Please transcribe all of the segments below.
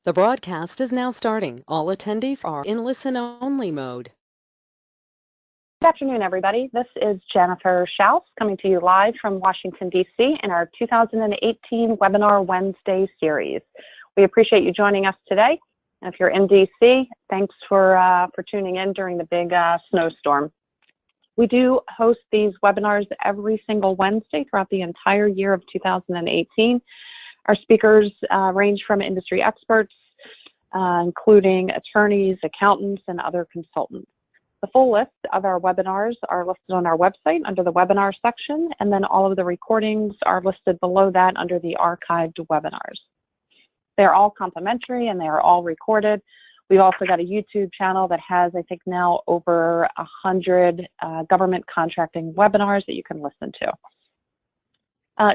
The broadcast is now starting. All attendees are in listen-only mode. Good afternoon, everybody. This is Jennifer Schaus coming to you live from Washington, D.C. in our 2018 Webinar Wednesday series. We appreciate you joining us today. If you're in D.C., thanks for tuning in during the big snowstorm. We do host these webinars every single Wednesday throughout the entire year of 2018. Our speakers range from industry experts, including attorneys, accountants, and other consultants. The full list of our webinars are listed on our website under the webinar section, and then all of the recordings are listed below that under the archived webinars. They're all complimentary and they are all recorded. We've also got a YouTube channel that has, I think, now over 100 government contracting webinars that you can listen to.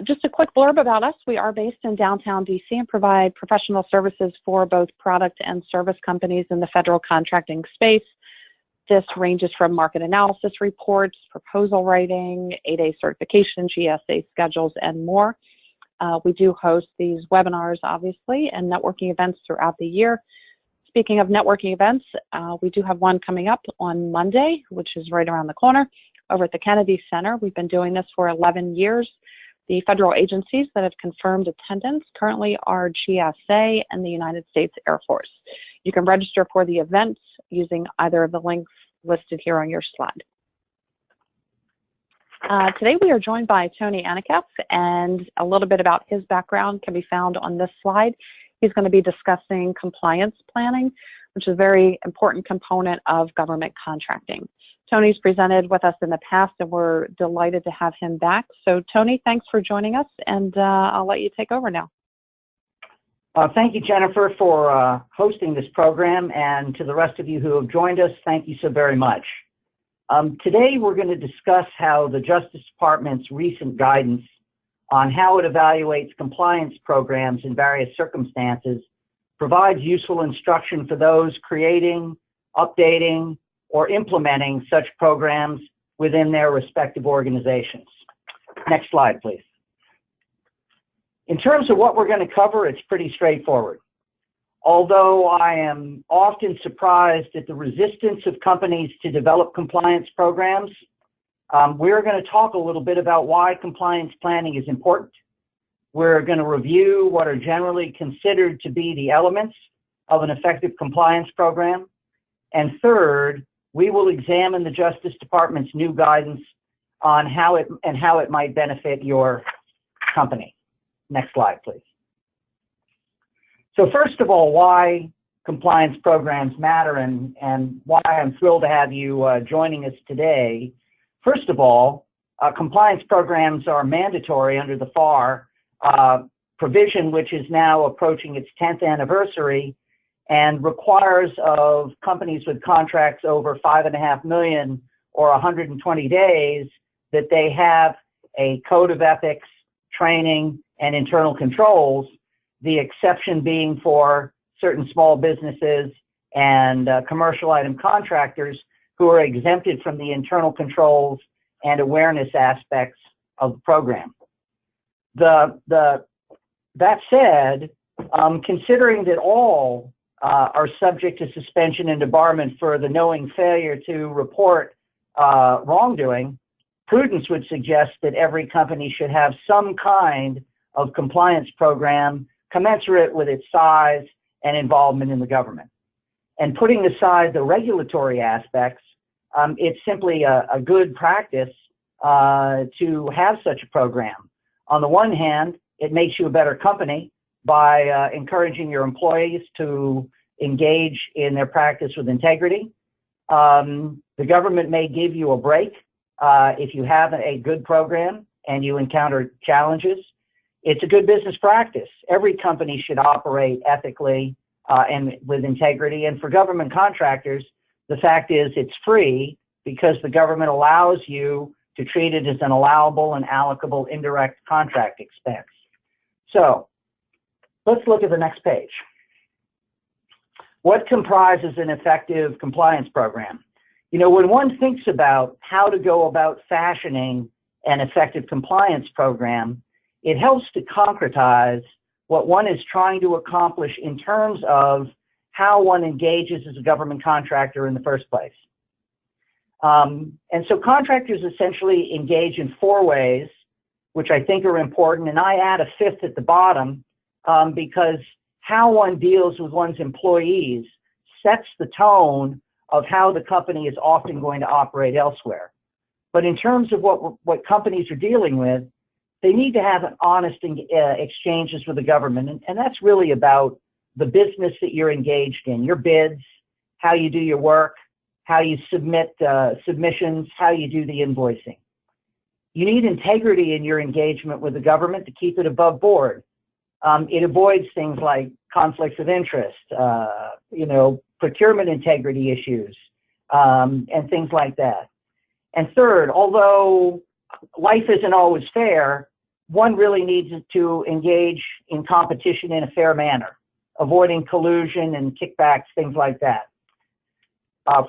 Just a quick blurb about us. We are based in downtown DC and provide professional services for both product and service companies in the federal contracting space. This ranges from market analysis reports, proposal writing, 8A certification, GSA schedules, and more. We do host these webinars, obviously, and networking events throughout the year. Speaking of networking events, we do have one coming up on Monday, which is right around the corner, over at the Kennedy Center. We've been doing this for 11 years. The federal agencies that have confirmed attendance currently are GSA and the United States Air Force. You can register for the event using either of the links listed here on your slide. Today we are joined by Tony Anikeff, and a little bit about his background can be found on this slide. He's going to be discussing compliance planning, which is a very important component of government contracting. Tony's presented with us in the past, and we're delighted to have him back. So, Tony, thanks for joining us, and I'll let you take over now. Thank you, Jennifer, for hosting this program, and to the rest of you who have joined us, thank you so very much. Today, we're going to discuss how the Justice Department's recent guidance on how it evaluates compliance programs in various circumstances provides useful instruction for those creating, updating, or implementing such programs within their respective organizations. Next slide, please. In terms of what we're going to cover, it's pretty straightforward. Although I am often surprised at the resistance of companies to develop compliance programs, we're going to talk a little bit about why compliance planning is important. We're going to review what are generally considered to be the elements of an effective compliance program. And third, we will examine the Justice Department's new guidance on how it might benefit your company. Next slide, please. So first of all, why compliance programs matter and why I'm thrilled to have you joining us today. First of all, compliance programs are mandatory under the FAR provision, which is now approaching its 10th anniversary, and requires of companies with contracts over $5.5 million or 120 days that they have a code of ethics, training, and internal controls, the exception being for certain small businesses and commercial item contractors who are exempted from the internal controls and awareness aspects of the program. That said, considering that all are subject to suspension and debarment for the knowing failure to report wrongdoing, prudence would suggest that every company should have some kind of compliance program commensurate with its size and involvement in the government. And putting aside the regulatory aspects, it's simply a good practice to have such a program. On the one hand, it makes you a better company by encouraging your employees to engage in their practice with integrity. The government may give you a break if you have a good program and you encounter challenges. It's a good business practice. Every company should operate ethically and with integrity. And for government contractors, the fact is it's free because the government allows you to treat it as an allowable and allocable indirect contract expense. So let's look at the next page. What comprises an effective compliance program? You know, when one thinks about how to go about fashioning an effective compliance program, it helps to concretize what one is trying to accomplish in terms of how one engages as a government contractor in the first place. And so contractors essentially engage in 4 ways, which I think are important, and I add a 5th at the bottom because how one deals with one's employees sets the tone of how the company is often going to operate elsewhere. But in terms of what companies are dealing with, they need to have an honest exchanges with the government, and that's really about the business that you're engaged in, your bids, how you do your work, how you submit submissions, how you do the invoicing. You need integrity in your engagement with the government to keep it above board. It avoids things like conflicts of interest, procurement integrity issues, and things like that. And third, although life isn't always fair, one really needs to engage in competition in a fair manner, avoiding collusion and kickbacks, things like that.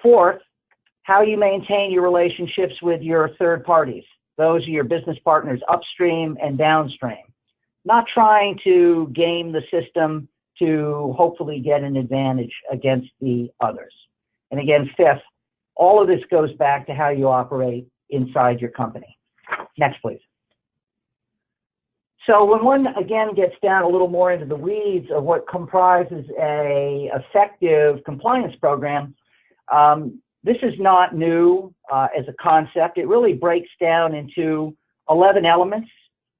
Fourth, how you maintain your relationships with your third parties. Those are your business partners upstream and downstream. Not trying to game the system to hopefully get an advantage against the others. And again, 5th, all of this goes back to how you operate inside your company. Next, please. So when one, again, gets down a little more into the weeds of what comprises a effective compliance program, this is not new as a concept. It really breaks down into 11 elements,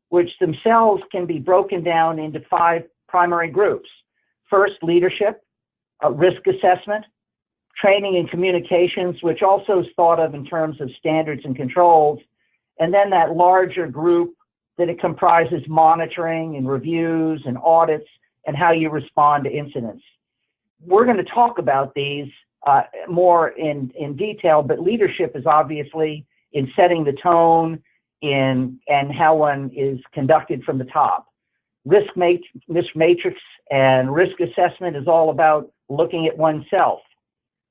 which themselves can be broken down into 5 primary groups. First, leadership, risk assessment, training and communications, which also is thought of in terms of standards and controls, and then that larger group that it comprises monitoring and reviews and audits and how you respond to incidents. We're going to talk about these more in detail, but leadership is obviously in setting the tone and how one is conducted from the top. Risk matrix and risk assessment is all about looking at oneself.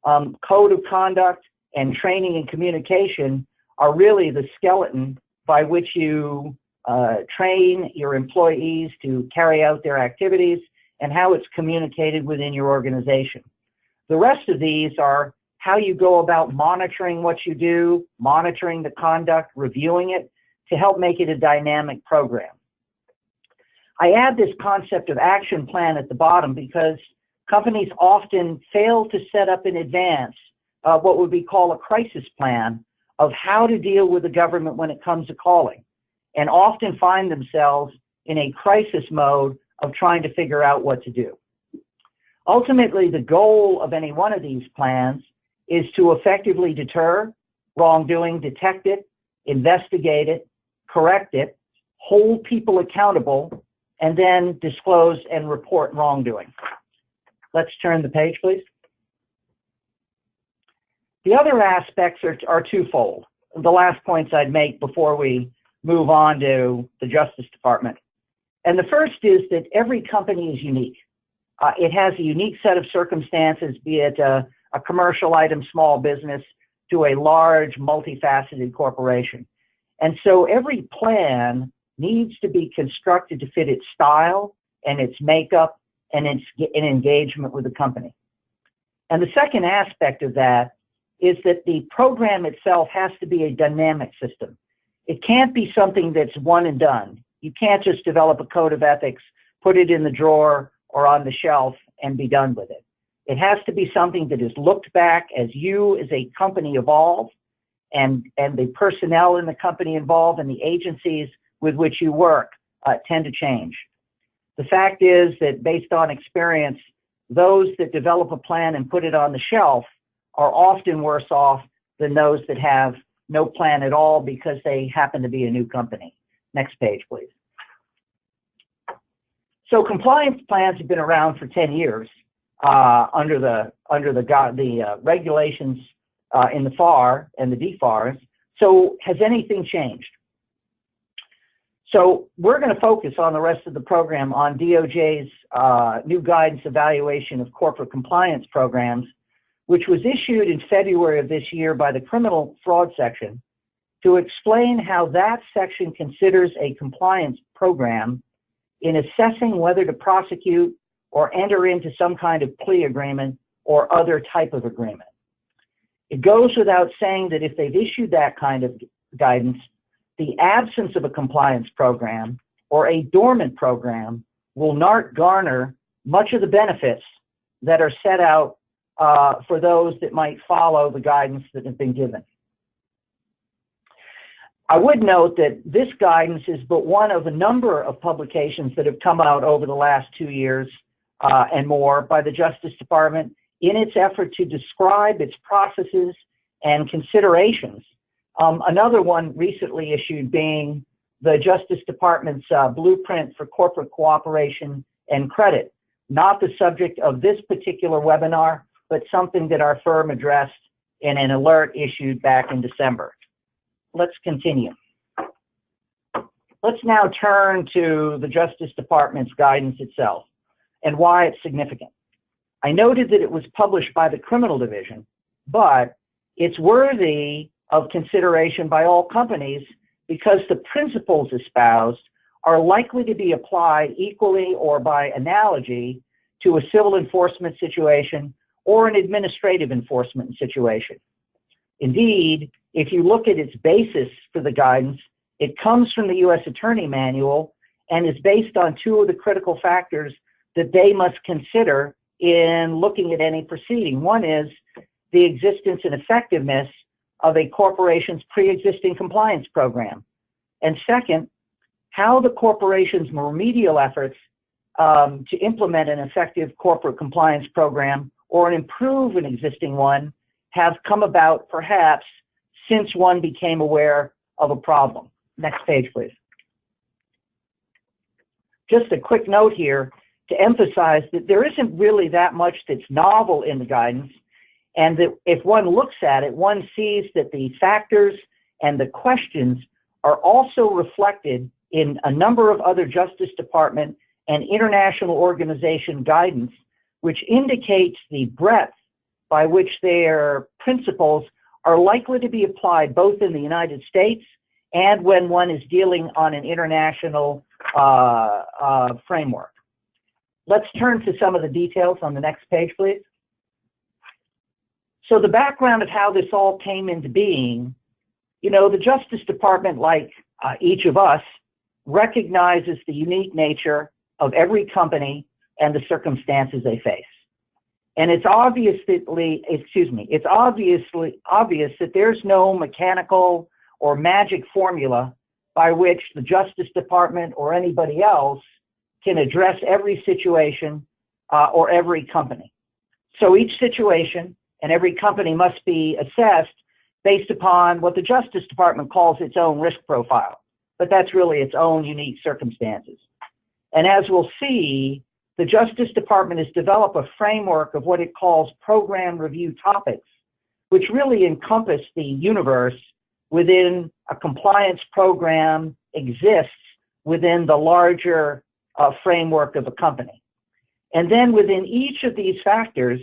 Code of conduct and training and communication are really the skeleton by which you train your employees to carry out their activities and how it's communicated within your organization. The rest of these are how you go about monitoring what you do, monitoring the conduct, reviewing it to help make it a dynamic program. I add this concept of action plan at the bottom because companies often fail to set up in advance what would be called a crisis plan of how to deal with the government when it comes to calling, and often find themselves in a crisis mode of trying to figure out what to do. Ultimately, the goal of any one of these plans is to effectively deter wrongdoing, detect it, investigate it, correct it, hold people accountable, and then disclose and report wrongdoing. Let's turn the page, please. The other aspects are twofold. The last points I'd make before we move on to the Justice Department. And the first is that every company is unique. It has a unique set of circumstances, be it a commercial item, small business, to a large, multifaceted corporation. And so every plan needs to be constructed to fit its style and its makeup and its engagement with the company. And the second aspect of that is that the program itself has to be a dynamic system. It can't be something that's one and done. You can't just develop a code of ethics, put it in the drawer or on the shelf and be done with it. It has to be something that is looked back as you as a company evolve and the personnel in the company involved and the agencies with which you work tend to change. The fact is that based on experience, those that develop a plan and put it on the shelf are often worse off than those that have no plan at all because they happen to be a new company. Next page, please. So compliance plans have been around for 10 years under the regulations in the FAR and the DFARS. So has anything changed? So we're going to focus on the rest of the program on DOJ's new guidance evaluation of corporate compliance programs, which was issued in February of this year by the criminal fraud section to explain how that section considers a compliance program in assessing whether to prosecute or enter into some kind of plea agreement or other type of agreement. It goes without saying that if they've issued that kind of guidance, the absence of a compliance program or a dormant program will not garner much of the benefits that are set out for those that might follow the guidance that has been given. I would note that this guidance is but one of a number of publications that have come out over the last 2 years and more by the Justice Department in its effort to describe its processes and considerations. Another one recently issued being the Justice Department's Blueprint for Corporate Cooperation and Credit, not the subject of this particular webinar, but something that our firm addressed in an alert issued back in December. Let's continue. Let's now turn to the Justice Department's guidance itself and why it's significant. I noted that it was published by the Criminal Division, but it's worthy of consideration by all companies because the principles espoused are likely to be applied equally or by analogy to a civil enforcement situation or an administrative enforcement situation. Indeed, if you look at its basis for the guidance, it comes from the U.S. Attorney Manual and is based on two of the critical factors that they must consider in looking at any proceeding. One is the existence and effectiveness of a corporation's pre-existing compliance program. And second, how the corporation's remedial efforts to implement an effective corporate compliance program or improve an existing one have come about perhaps since one became aware of a problem. Next page, please. Just a quick note here to emphasize that there isn't really that much that's novel in the guidance, and that if one looks at it, one sees that the factors and the questions are also reflected in a number of other Justice Department and international organization guidance, which indicates the breadth by which their principles are likely to be applied both in the United States and when one is dealing on an international framework. Let's turn to some of the details on the next page, please. So the background of how this all came into being, you know, the Justice Department, like each of us, recognizes the unique nature of every company and the circumstances they face. And it's obvious that there's no mechanical or magic formula by which the Justice Department or anybody else can address every situation or every company. So each situation and every company must be assessed based upon what the Justice Department calls its own risk profile, but that's really its own unique circumstances. And as we'll see, the Justice Department has developed a framework of what it calls program review topics, which really encompass the universe within a compliance program exists within the larger framework of a company. And then within each of these factors,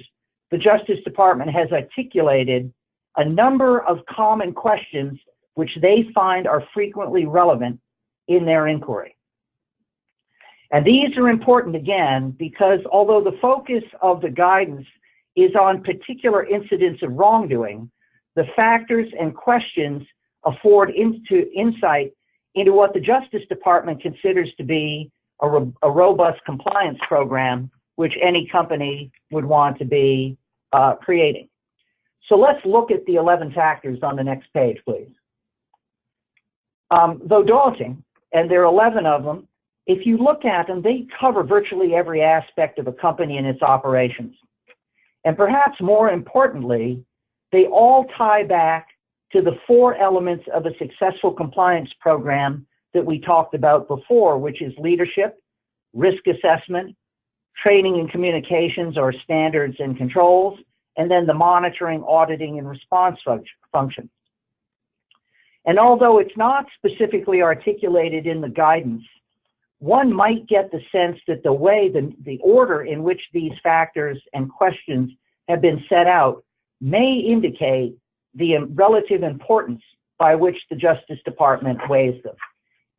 the Justice Department has articulated a number of common questions which they find are frequently relevant in their inquiry. And these are important, again, because although the focus of the guidance is on particular incidents of wrongdoing, the factors and questions afford insight into what the Justice Department considers to be a robust compliance program which any company would want to be creating. So let's look at the 11 factors on the next page, please. Though daunting, and there are 11 of them, if you look at them, they cover virtually every aspect of a company and its operations. And perhaps more importantly, they all tie back to the 4 elements of a successful compliance program that we talked about before, which is leadership, risk assessment, training and communications or standards and controls, and then the monitoring, auditing, and response function. And although it's not specifically articulated in the guidance, one might get the sense that the way, the order in which these factors and questions have been set out may indicate the relative importance by which the Justice Department weighs them.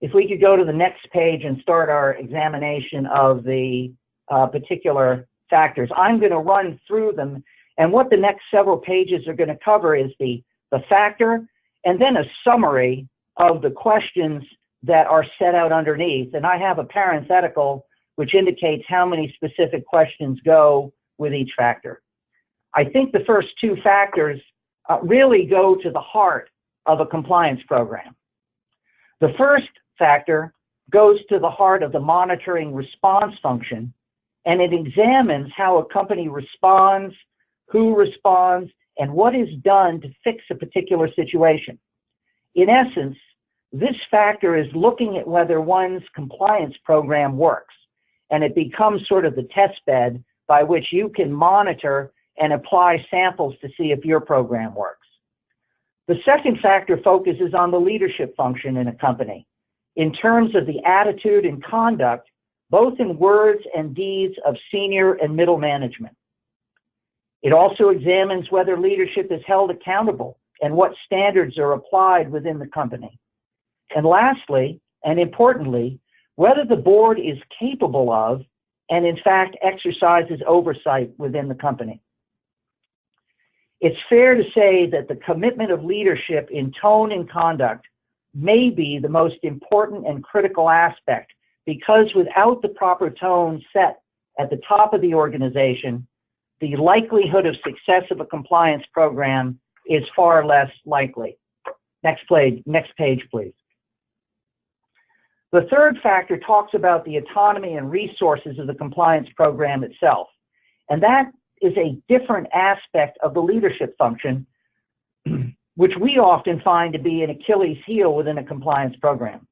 if we could go to the next page and start our examination of the particular factors. I'm going to run through them, and what the next several pages are going to cover is the factor and then a summary of the questions that are set out underneath. And I have a parenthetical which indicates how many specific questions go with each factor. I think the first two factors really go to the heart of a compliance program. The first factor goes to the heart of the monitoring response function, and it examines how a company responds, who responds, and what is done to fix a particular situation. In essence, this factor is looking at whether one's compliance program works, and it becomes sort of the test bed by which you can monitor and apply samples to see if your program works. The second factor focuses on the leadership function in a company in terms of the attitude and conduct, both in words and deeds, of senior and middle management. It also examines whether leadership is held accountable and what standards are applied within the company. And lastly, and importantly, whether the board is capable of and in fact exercises oversight within the company. It's fair to say that the commitment of leadership in tone and conduct may be the most important and critical aspect, because without the proper tone set at the top of the organization, the likelihood of success of a compliance program is far less likely. Next page, please. The third factor talks about the autonomy and resources of the compliance program itself. And that is a different aspect of the leadership function, which we often find to be an Achilles heel within a compliance program.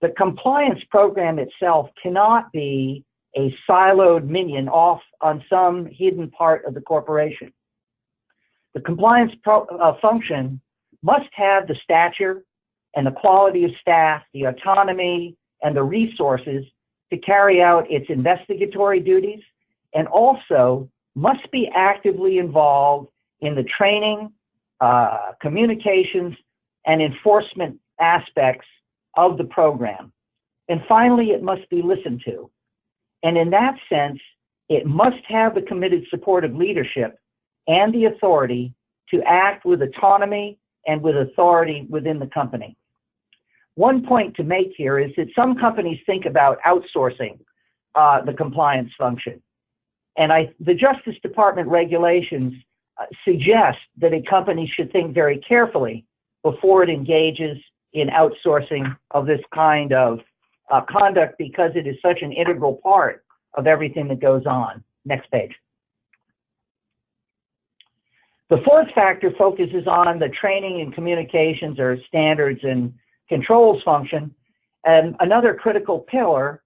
The compliance program itself cannot be a siloed minion off on some hidden part of the corporation. The compliance function must have the stature and the quality of staff, the autonomy, and the resources to carry out its investigatory duties, and also must be actively involved in the training, communications, and enforcement aspects of the program. And finally, it must be listened to. And in that sense, it must have the committed support of leadership and the authority to act with autonomy and with authority within the company. One point to make here is that some companies think about outsourcing the compliance function. And the Justice Department regulations suggest that a company should think very carefully before it engages in outsourcing of this kind of conduct, because it is such an integral part of everything that goes on. Next page. The fourth factor focuses on the training and communications, or standards and controls function, and another critical pillar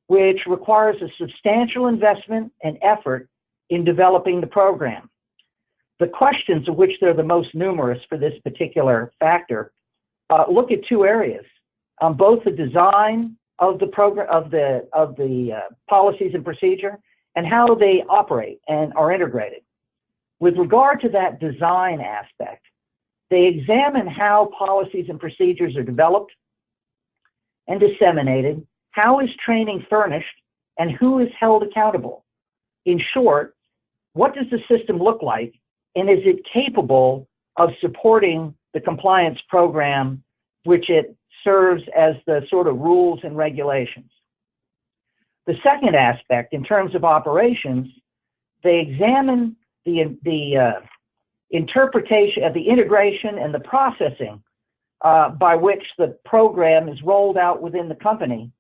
which requires a substantial investment and effort in developing the program. The questions, of which they're the most numerous for this particular factor, look at two areas: both the design of the program, of the policies and procedure, and how they operate and are integrated. With regard to that design aspect, they examine how policies and procedures are developed and disseminated, how is training furnished, and who is held accountable. In short, what does the system look like, and is it capable of supporting the compliance program which it serves as the sort of rules and regulations? The second aspect, in terms of operations, they examine the interpretation of the integration and the processing by which the program is rolled out within the company,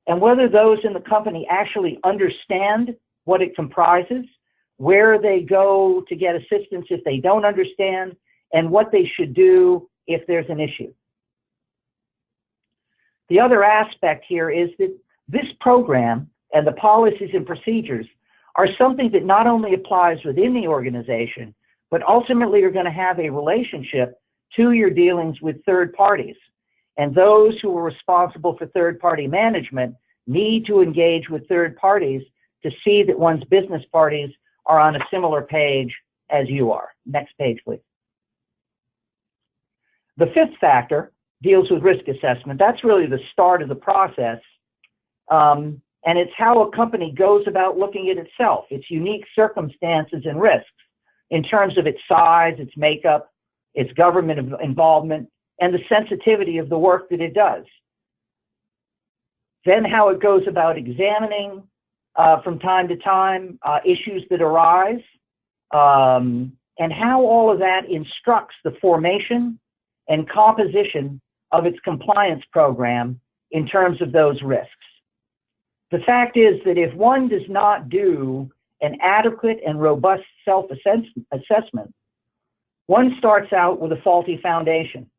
and whether those in the company actually understand what it comprises, where they go to get assistance if they don't understand, and what they should do if there's an issue. The other aspect here is that this program and the policies and procedures are something that not only applies within the organization, but ultimately are going to have a relationship to your dealings with third parties. And those who are responsible for third-party management need to engage with third parties to see that one's business parties are on a similar page as you are. Next page, please. The fifth factor deals with risk assessment. That's really the start of the process. And it's how a company goes about looking at itself, its unique circumstances and risks in terms of its size, its makeup, its government involvement, and the sensitivity of the work that it does. Then how it goes about examining from time to time issues that arise, and how all of that instructs the formation and composition of its compliance program in terms of those risks. The fact is that if one does not do an adequate and robust self-assessment, one starts out with a faulty foundation,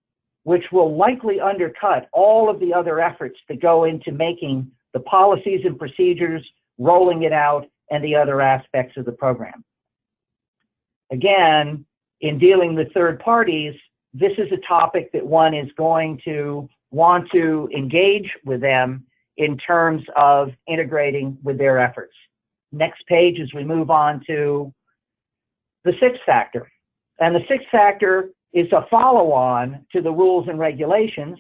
which will likely undercut all of the other efforts that go into making the policies and procedures, rolling it out, and the other aspects of the program. Again, in dealing with third parties, this is a topic that one is going to want to engage with them in terms of integrating with their efforts. Next page as we move on to the sixth factor. And the sixth factor is a follow-on to the rules and regulations.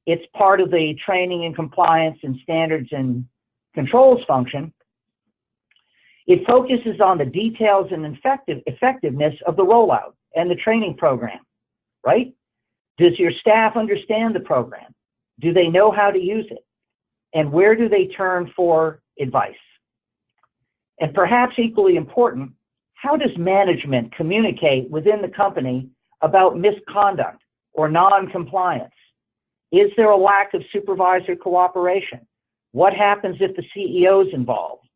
It's part of the training and compliance and standards and controls function. It focuses on the details and effectiveness of the rollout and the training program, right? Does your staff understand the program? Do they know how to use it? And where do they turn for advice? And perhaps equally important, how does management communicate within the company about misconduct or non-compliance? Is there a lack of supervisor cooperation? What happens if the CEO is involved?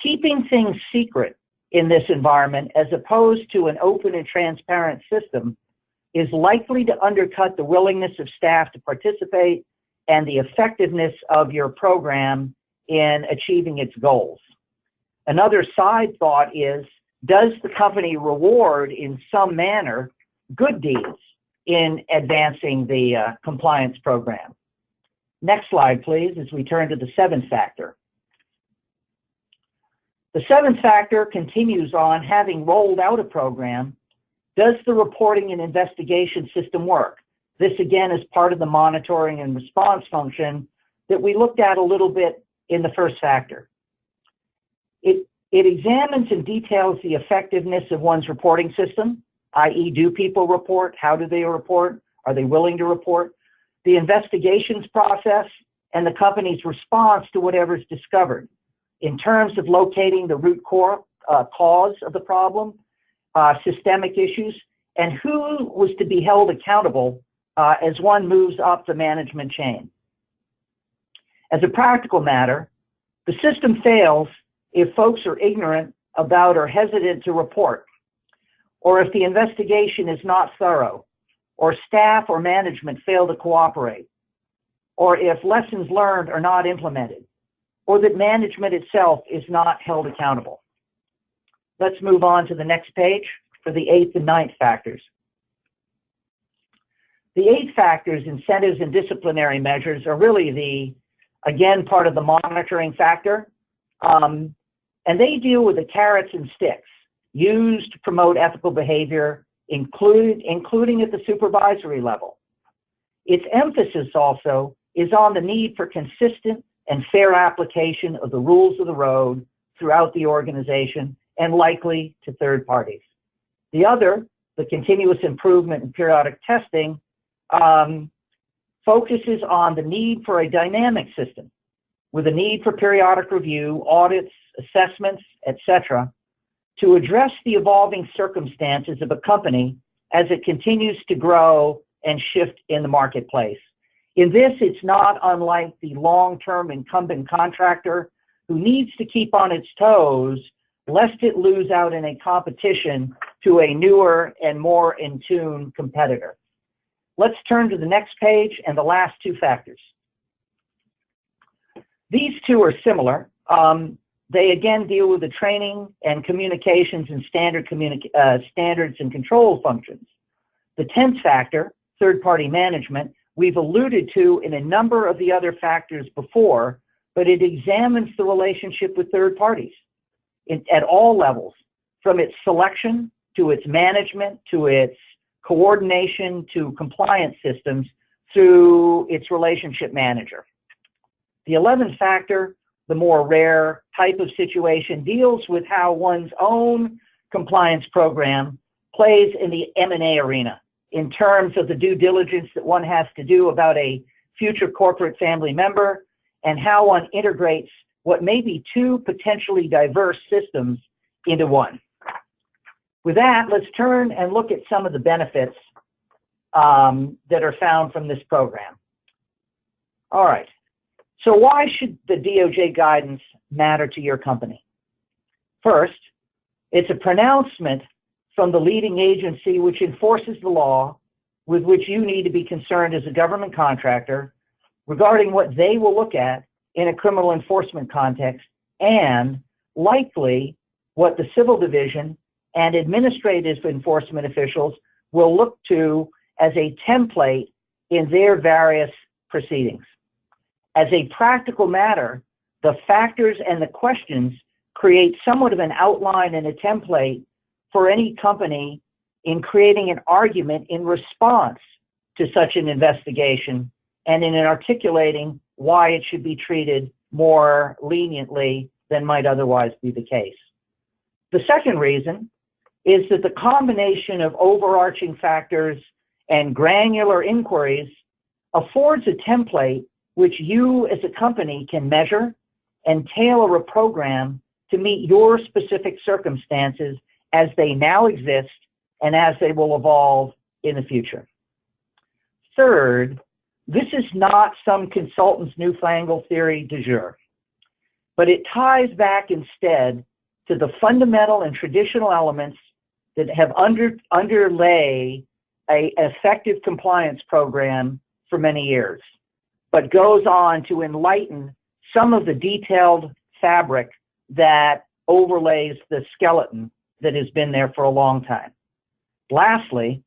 Keeping things secret in this environment as opposed to an open and transparent system is likely to undercut the willingness of staff to participate and the effectiveness of your program in achieving its goals. Another side thought is, does the company reward in some manner good deeds in advancing the compliance program? Next slide, please, as we turn to the seventh factor. The seventh factor continues on having rolled out a program. Does the reporting and investigation system work? This again is part of the monitoring and response function that we looked at a little bit in the first factor. It examines and details the effectiveness of one's reporting system, i.e. do people report? How do they report? Are they willing to report? The investigations process and the company's response to whatever's discovered in terms of locating the root cause of the problem, systemic issues, and who was to be held accountable as one moves up the management chain. As a practical matter, the system fails if folks are ignorant about or hesitant to report, or if the investigation is not thorough, or staff or management fail to cooperate, or if lessons learned are not implemented, or that management itself is not held accountable. Let's move on to the next page for the eighth and ninth factors. The eighth factors, incentives and disciplinary measures, are really again, part of the monitoring factor. And they deal with the carrots and sticks used to promote ethical behavior, including at the supervisory level. Its emphasis also is on the need for consistent and fair application of the rules of the road throughout the organization and likely to third parties. The other, the continuous improvement and periodic testing, focuses on the need for a dynamic system with a need for periodic review, audits, assessments, etc., to address the evolving circumstances of a company as it continues to grow and shift in the marketplace. In this, it's not unlike the long-term incumbent contractor who needs to keep on its toes lest it lose out in a competition to a newer and more in-tune competitor. Let's turn to the next page and the last two factors. These two are similar. They again deal with the training and communications and standards and control functions. The 10th factor, third-party management, we've alluded to in a number of the other factors before, but it examines the relationship with third parties at all levels, from its selection to its management to its coordination to compliance systems through its relationship manager. The 11th factor, the more rare type of situation, deals with how one's own compliance program plays in the M&A arena in terms of the due diligence that one has to do about a future corporate family member and how one integrates what may be two potentially diverse systems into one. With that, let's turn and look at some of the benefits that are found from this program. All right, so why should the DOJ guidance matter to your company? First, it's a pronouncement from the leading agency which enforces the law with which you need to be concerned as a government contractor regarding what they will look at in a criminal enforcement context, and likely what the civil division and administrative enforcement officials will look to as a template in their various proceedings. As a practical matter, the factors and the questions create somewhat of an outline and a template for any company in creating an argument in response to such an investigation and in articulating why it should be treated more leniently than might otherwise be the case. The second reason is that the combination of overarching factors and granular inquiries affords a template which you as a company can measure and tailor a program to meet your specific circumstances as they now exist and as they will evolve in the future. Third, this is not some consultant's newfangled theory du jour, but it ties back instead to the fundamental and traditional elements that have underlay an effective compliance program for many years, but goes on to enlighten some of the detailed fabric that overlays the skeleton that has been there for a long time. Lastly,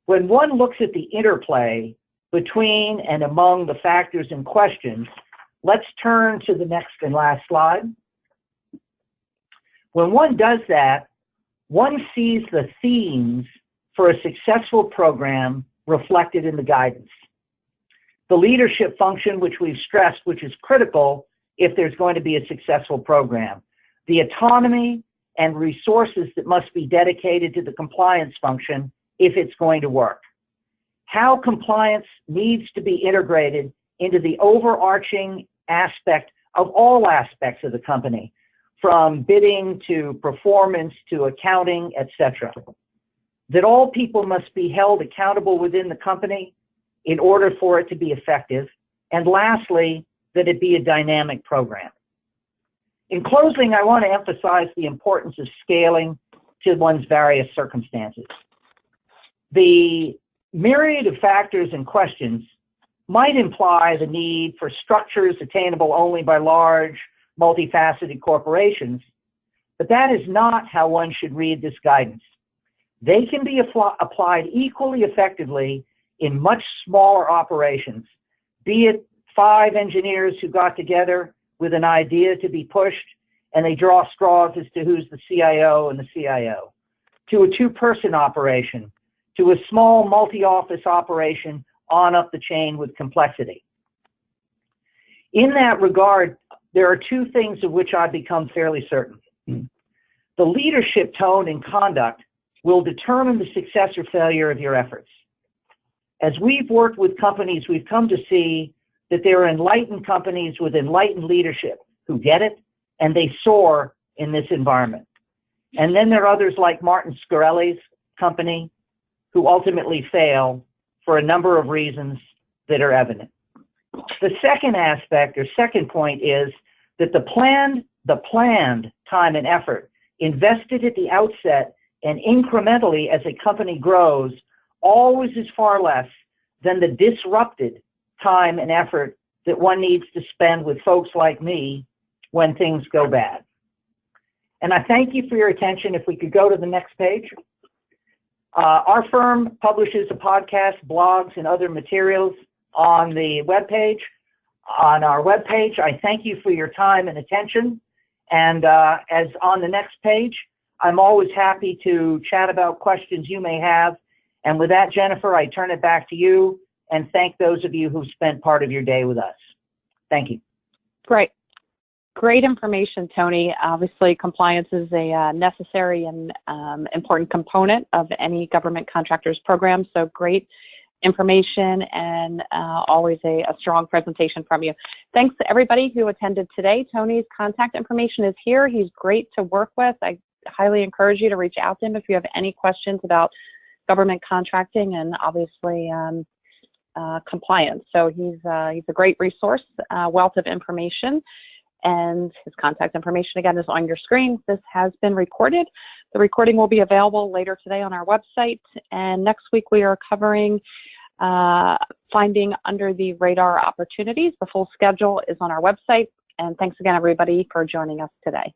when one looks at the interplay between and among the factors and questions, let's turn to the next and last slide. When one does that, one sees the themes for a successful program reflected in the guidance. The leadership function, which we've stressed, which is critical if there's going to be a successful program. The autonomy and resources that must be dedicated to the compliance function if it's going to work. How compliance needs to be integrated into the overarching aspect of all aspects of the company, from bidding to performance to accounting, etc. That all people must be held accountable within the company in order for it to be effective. And lastly, that it be a dynamic program. In closing, I want to emphasize the importance of scaling to one's various circumstances. The myriad of factors and questions might imply the need for structures attainable only by large, multifaceted corporations, but that is not how one should read this guidance. They can be applied equally effectively in much smaller operations, be it 5 engineers who got together with an idea to be pushed and they draw straws as to who's the CIO and the CIO, to a 2-person operation, to a small multi-office operation on up the chain with complexity. In that regard, there are 2 things of which I've become fairly certain. The leadership tone and conduct will determine the success or failure of your efforts. As we've worked with companies, we've come to see that there are enlightened companies with enlightened leadership who get it and they soar in this environment. And then there are others like Martin Scarelli's company who ultimately fail for a number of reasons that are evident. The second aspect or second point is that the planned time and effort invested at the outset and incrementally as a company grows always is far less than the disrupted time and effort that one needs to spend with folks like me when things go bad. And I thank you for your attention. If we could go to the next page. Our firm publishes a podcast, blogs, and other materials on the webpage. On our webpage, I thank you for your time and attention. And as on the next page, I'm always happy to chat about questions you may have. And with that, Jennifer, I turn it back to you and thank those of you who spent part of your day with us. Thank you. Great information, Tony. Obviously, compliance is a necessary and important component of any government contractors program, so great information and always a strong presentation from you. Thanks to everybody who attended today. Tony's contact information is here. He's great to work with. I highly encourage you to reach out to him if you have any questions about government contracting and obviously compliance. So he's a great resource, wealth of information. And his contact information, again, is on your screen. This has been recorded. The recording will be available later today on our website. And next week, we are covering finding under the radar opportunities. The full schedule is on our website. And thanks again, everybody, for joining us today.